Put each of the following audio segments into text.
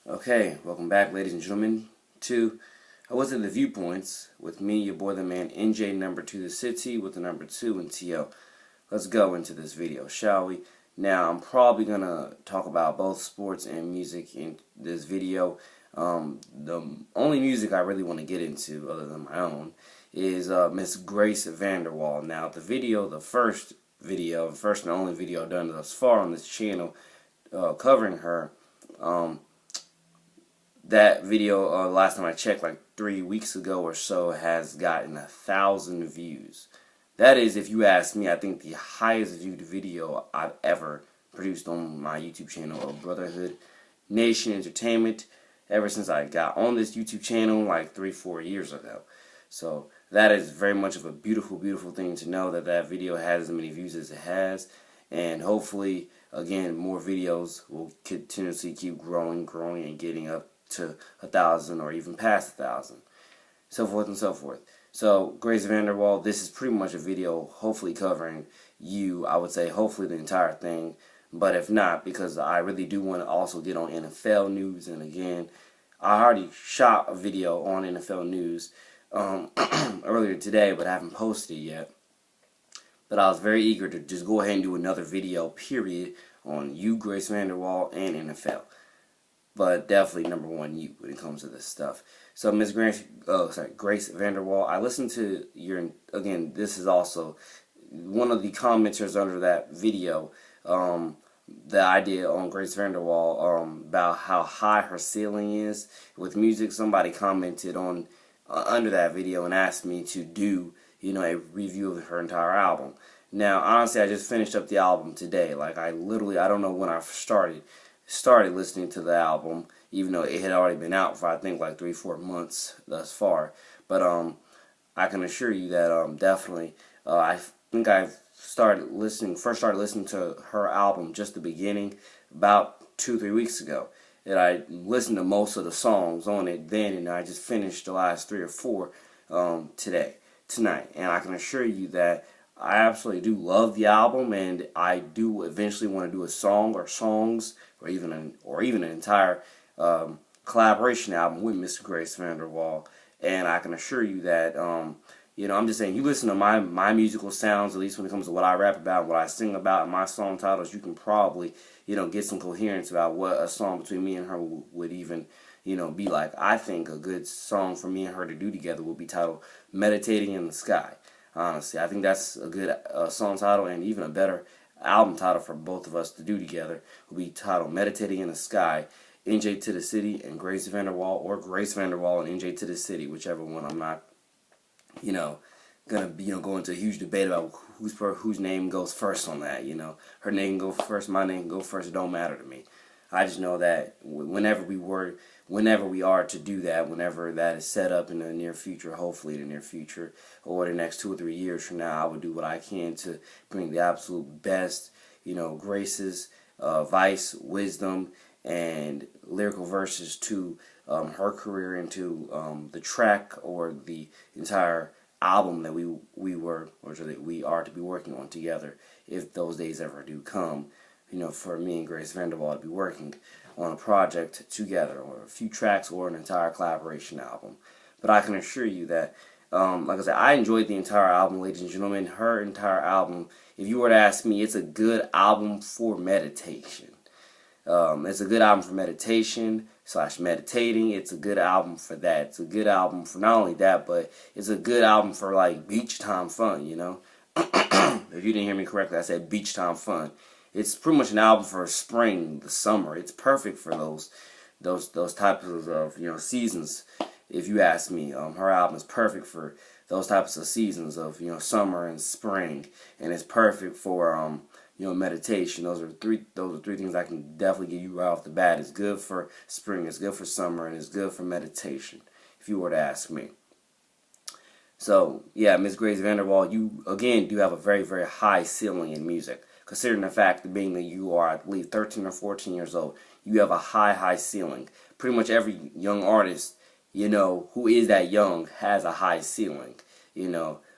Okay, welcome back, ladies and gentlemen, to I was at the Viewpoints with me, your boy the man, NJ number 2 the city with the number 2 and TO. Let's go into this video, shall we? Now, I'm probably gonna talk about both sports and music in this video. The only music I really want to get into, other than my own, is Miss Grace VanderWaal. Now, the first and only video done thus far on this channel, covering her. That video, last time I checked, like 3 weeks ago or so, has gotten 1,000 views. That is, if you ask me, I think the highest viewed video I've ever produced on my YouTube channel of Brotherhood Nation Entertainment, ever since I got on this YouTube channel like 3-4 years ago. So that is very much of a beautiful, beautiful thing to know that that video has as many views as it has. And hopefully, again, more videos will continuously keep growing and getting up to 1,000 or even past 1,000, so forth and so forth. So Grace VanderWaal, this is pretty much a video hopefully covering you. I would say hopefully the entire thing, but if not, because I really do want to also get on NFL news. And again, I already shot a video on NFL news earlier today, but I haven't posted it yet. But I was very eager to just go ahead and do another video, period, on you, Grace VanderWaal, and NFL. But definitely number one, you, when it comes to this stuff. So Miss Grace VanderWaal, I listened to your, again, this is also one of the commenters under that video, the idea on Grace VanderWaal, about how high her ceiling is with music. Somebody commented on under that video and asked me to do, a review of her entire album. Now, honestly, I just finished up the album today. Like, I don't know when I started listening to the album, even though it had already been out for I think like 3-4 months thus far. But I can assure you that definitely I think I first started listening to her album just the beginning about 2-3 weeks ago. And I listened to most of the songs on it then, and I just finished the last 3 or 4 tonight. And I can assure you that I absolutely do love the album, and I do eventually want to do a song or songs or even an entire collaboration album with Miss Grace VanderWaal. And I can assure you that I'm just saying, you listen to my musical sounds, at least when it comes to what I rap about, what I sing about, and my song titles, you can probably get some coherence about what a song between me and her would even be like. I think a good song for me and her to do together would be titled "Meditating in the Sky." Honestly, I think that's a good song title, and even a better album title for both of us to do together will be titled "Meditating in the Sky," NJ to the City and Grace VanderWaal, or Grace VanderWaal and NJ to the City, whichever one. I'm not, gonna be, go into a huge debate about whose name goes first on that. Her name can go first, my name can go first. It don't matter to me. I just know that whenever we are to do that, whenever that is set up in the near future, hopefully the near future, or the next 2 or 3 years from now, I would do what I can to bring the absolute best, Grace's advice, wisdom, and lyrical verses to her career, and to the track or the entire album that we are to be working on together, if those days ever do come. For me and Grace VanderWaal to be working on a project together, or a few tracks, or an entire collaboration album. But I can assure you that, like I said, I enjoyed the entire album, ladies and gentlemen. Her entire album, if you were to ask me, it's a good album for meditation. It's a good album for meditation / meditating. It's a good album for that. It's a good album for not only that, but it's a good album for like beach time fun, If you didn't hear me correctly, I said beach time fun. It's pretty much an album for spring, the summer. It's perfect for those types of seasons. If you ask me, her album is perfect for those types of seasons of summer and spring, and it's perfect for meditation. Those are three things I can definitely give you right off the bat. It's good for spring, it's good for summer, and it's good for meditation, if you were to ask me. So yeah, Miss Grace VanderWaal, you again do have a very, very high ceiling in music. Considering the fact that being that you are, I believe, 13 or 14 years old, you have a high, high ceiling. Pretty much every young artist, who is that young has a high ceiling,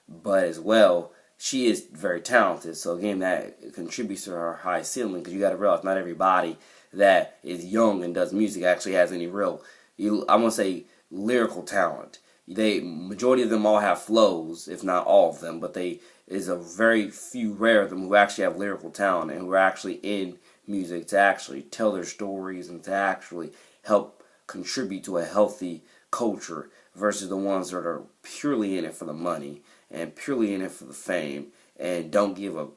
But as well, she is very talented. So again, that contributes to her high ceiling, because you got to realize not everybody that is young and does music actually has any real, I'm gonna say, lyrical talent. Majority of them all have flows, if not all of them, but they is a very few rare of them who actually have lyrical talent and who are actually in music to actually tell their stories and to actually help contribute to a healthy culture versus the ones that are purely in it for the money and purely in it for the fame and don't give a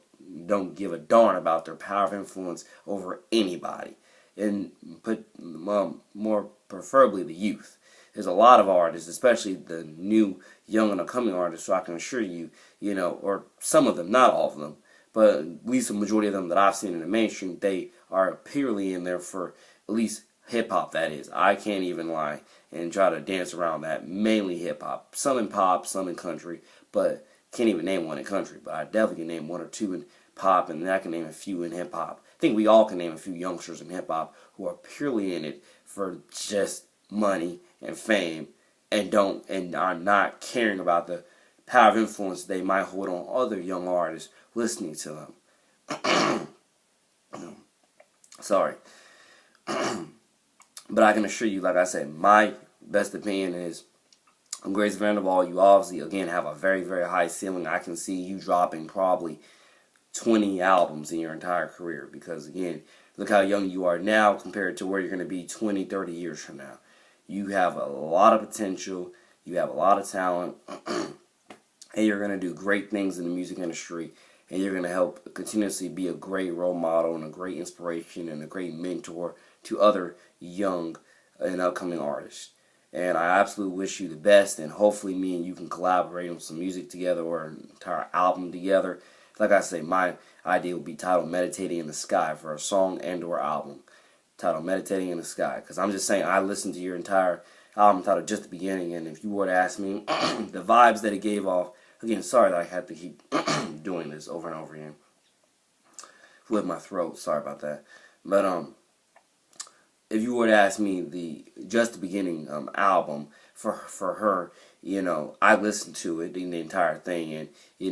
darn about their power of influence over anybody, and put more preferably the youth. There's a lot of artists, especially the new, young, and upcoming artists, so I can assure you, or some of them, not all of them, but at least the majority of them that I've seen in the mainstream, they are purely in there for at least hip-hop, that is. I can't even lie and try to dance around that. Mainly hip-hop. Some in pop, some in country, but can't even name one in country, but I definitely can name one or two in pop, and I can name a few in hip-hop. I think we all can name a few youngsters in hip-hop who are purely in it for just money and fame and are not caring about the power of influence they might hold on other young artists listening to them. Sorry. But I can assure you, like I said, my best opinion is Grace VanderWaal, you obviously, again, have a very, very high ceiling. I can see you dropping probably 20 albums in your entire career because, again, look how young you are now compared to where you're going to be 20, 30 years from now. You have a lot of potential, you have a lot of talent, and you're going to do great things in the music industry, and you're going to help continuously be a great role model and a great inspiration and a great mentor to other young and upcoming artists. And I absolutely wish you the best, and hopefully me and you can collaborate on some music together or an entire album together. Like I say, my idea would be titled Meditating in the Sky for a song and or album. Titled Meditating in the Sky. Because I'm just saying, I listened to your entire album titled Just the Beginning, and if you were to ask me the vibes that it gave off, again, sorry that I had to keep doing this over and over again with my throat, sorry about that. But if you were to ask me the Just the Beginning album for her, I listened to it in the entire thing, and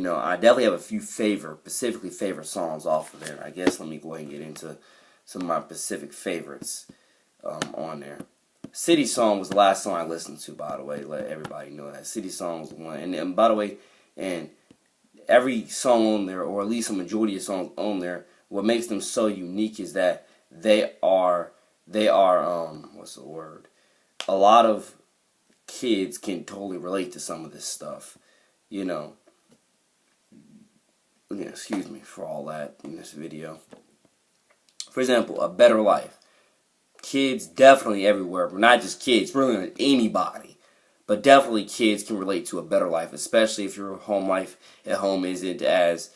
I definitely have a few specifically favorite songs off of there. I guess let me go ahead and get into some of my specific favorites on there. City Song was the last song I listened to, by the way. Let everybody know that. City Song was the one. And by the way, and every song on there, or at least a majority of songs on there, what makes them so unique is that they are what's the word? A lot of kids can totally relate to some of this stuff. Excuse me for all that in this video. For example, A Better Life. Kids definitely everywhere, but not just kids, really anybody. But definitely kids can relate to A Better Life, especially if your home life at home isn't as,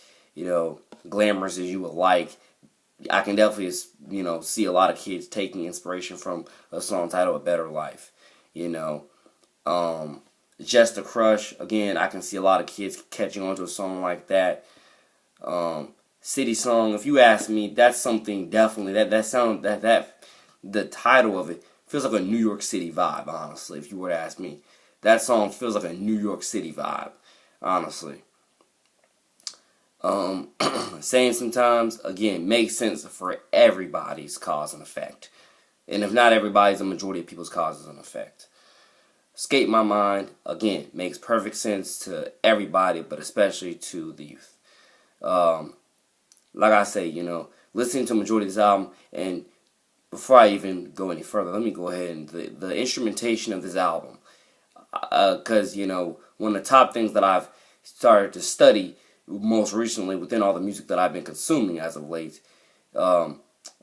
glamorous as you would like. I can definitely, see a lot of kids taking inspiration from a song titled A Better Life. Just a Crush, again, I can see a lot of kids catching on to a song like that. City Song, if you ask me, that's something definitely that the title of it feels like a New York City vibe, honestly, if you were to ask me. That song feels like a New York City vibe, honestly. Saying Sometimes, again, makes sense for everybody's cause and effect. And if not everybody's, the majority of people's causes and effect. Escape My Mind, again, makes perfect sense to everybody, but especially to the youth. Like I say, listening to a majority of this album, and before I even go any further, let me go ahead and the instrumentation of this album. Because, one of the top things that I've started to study most recently within all the music that I've been consuming as of late, one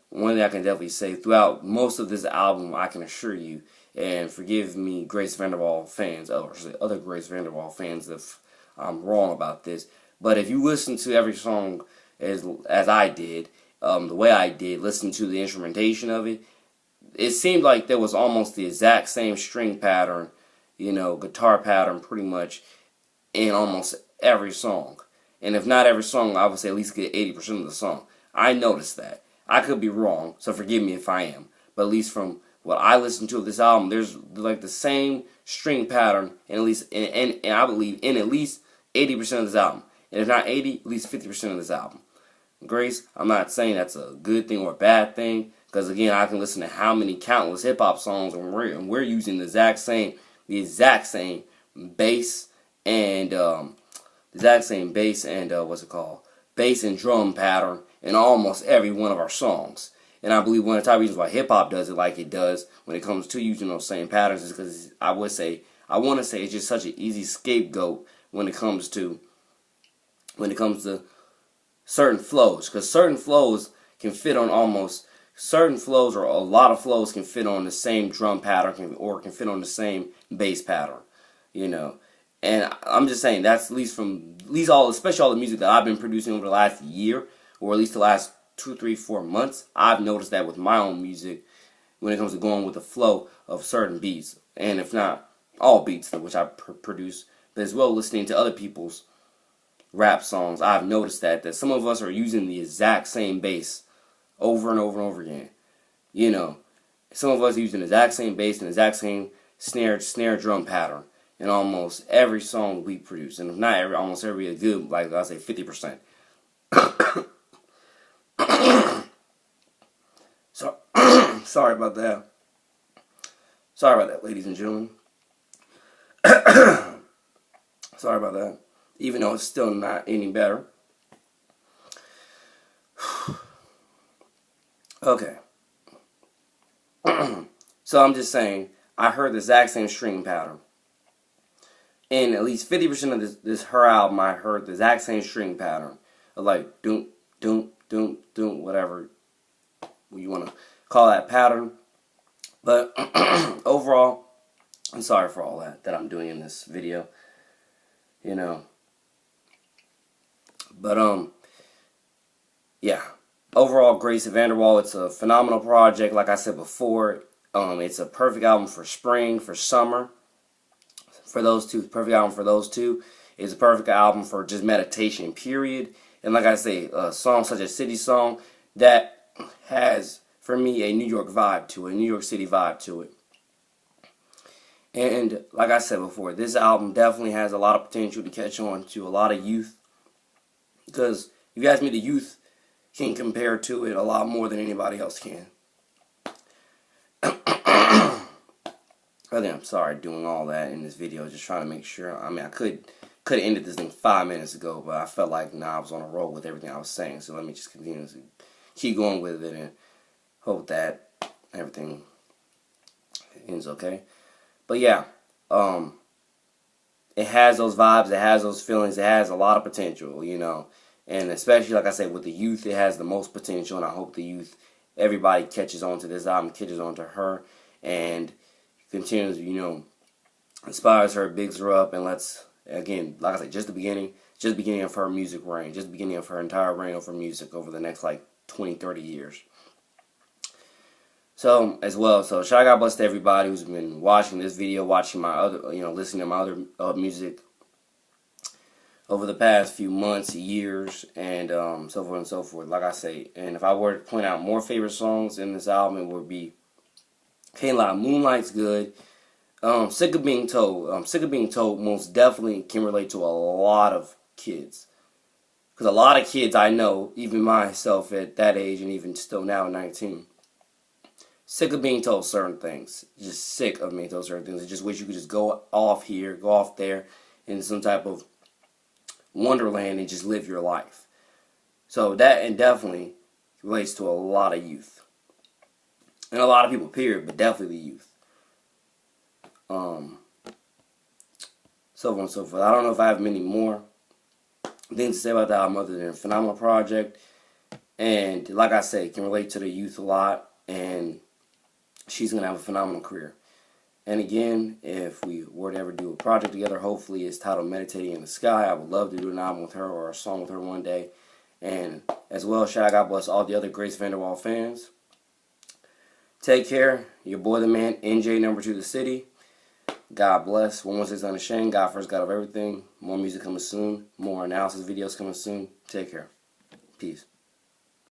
thing I can definitely say, throughout most of this album, I can assure you, and forgive me, Grace VanderWaal fans, or other Grace VanderWaal fans if I'm wrong about this, but if you listen to every song as I did, the way I did, listen to the instrumentation of it, it seemed like there was almost the exact same string pattern, guitar pattern pretty much in almost every song. And if not every song, I would say at least get 80% of the song. I noticed that. I could be wrong, so forgive me if I am. But at least from what I listened to of this album, there's like the same string pattern, and at least and I believe in at least 80% of this album. And if not 80, at least 50% of this album. Grace, I'm not saying that's a good thing or a bad thing. Because again, I can listen to how many countless hip hop songs, and we're using the exact same bass and what's it called? Bass and drum pattern in almost every one of our songs. And I believe one of the top reasons why hip hop does it like it does when it comes to using those same patterns is because I want to say it's just such an easy scapegoat when it comes to certain flows, because certain flows can fit on certain flows, or a lot of flows can fit on the same drum pattern, or can fit on the same bass pattern, you know. And I'm just saying that's especially all the music that I've been producing over the last year, or at least the last 2, 3, 4 months. I've noticed that with my own music when it comes to going with the flow of certain beats, and if not all beats which I produce, but as well listening to other people's rap songs, I've noticed that some of us are using the exact same bass over and over and over again. You know, some of us are using the exact same bass and the exact same snare drum pattern in almost every song we produce, and if not every, almost every, a good, like I'll say 50%. So sorry about that. Sorry about that, ladies and gentlemen. Sorry about that. Even though it's still not any better. Okay. So I'm just saying, I heard the exact same string pattern. In at least 50% of this her album, I heard the exact same string pattern. Of like, doom, doom, doom, doom, whatever you want to call that pattern. But overall, I'm sorry for all that I'm doing in this video. You know. But, yeah. Overall, Grace of VanderWaal, it's a phenomenal project. Like I said before, it's a perfect album for spring, for summer. For those two, perfect album for those two. It's a perfect album for just meditation, period. And like I say, a song such as City Song, that has, for me, a New York vibe to it, a New York City vibe to it. And like I said before, this album definitely has a lot of potential to catch on to a lot of youth. Because if you ask me, the youth can compare to it a lot more than anybody else can. I'm sorry doing all that in this video, just trying to make sure. I mean, I could have ended this thing 5 minutes ago, but I felt like I was on a roll with everything I was saying. So let me just continue to keep going with it and hope that everything ends okay. But yeah, it has those vibes, it has those feelings, it has a lot of potential, you know. And especially, like I said, with the youth, it has the most potential, and I hope the youth, everybody catches on to this album, catches on to her, and continues, you know, inspires her, bigs her up, and let's, again, like I said, just the beginning of her music reign, just the beginning of her entire reign of her music over the next, like, 20, 30 years. So, as well, so shout out, God bless to everybody who's been watching this video, watching my other, you know, listening to my other music over the past few months, years, and so forth and so forth, like I say. And if I were to point out more favorite songs in this album, it would be, can't lie, Moonlight's good. Sick of Being Told. Sick of Being Told most definitely can relate to a lot of kids. Because a lot of kids I know, even myself at that age, and even still now at 19, sick of being told certain things. Just sick of being told certain things. I just wish you could just go off here, go off there, in some type of wonderland and just live your life. So that and definitely relates to a lot of youth. And a lot of people, period, but definitely the youth. So on and so forth. I don't know if I have many more things to say about the album other than a phenomenal project. And like I say, can relate to the youth a lot. And she's going to have a phenomenal career. And again, if we were to ever do a project together, hopefully it's titled Meditating in the Sky. I would love to do an album with her or a song with her one day. And as well, shout out, God bless all the other Grace VanderWaal fans. Take care. Your boy, the man, NJ number 2 the city. God bless. 116 Unashamed. God first, God of everything. More music coming soon. More analysis videos coming soon. Take care. Peace.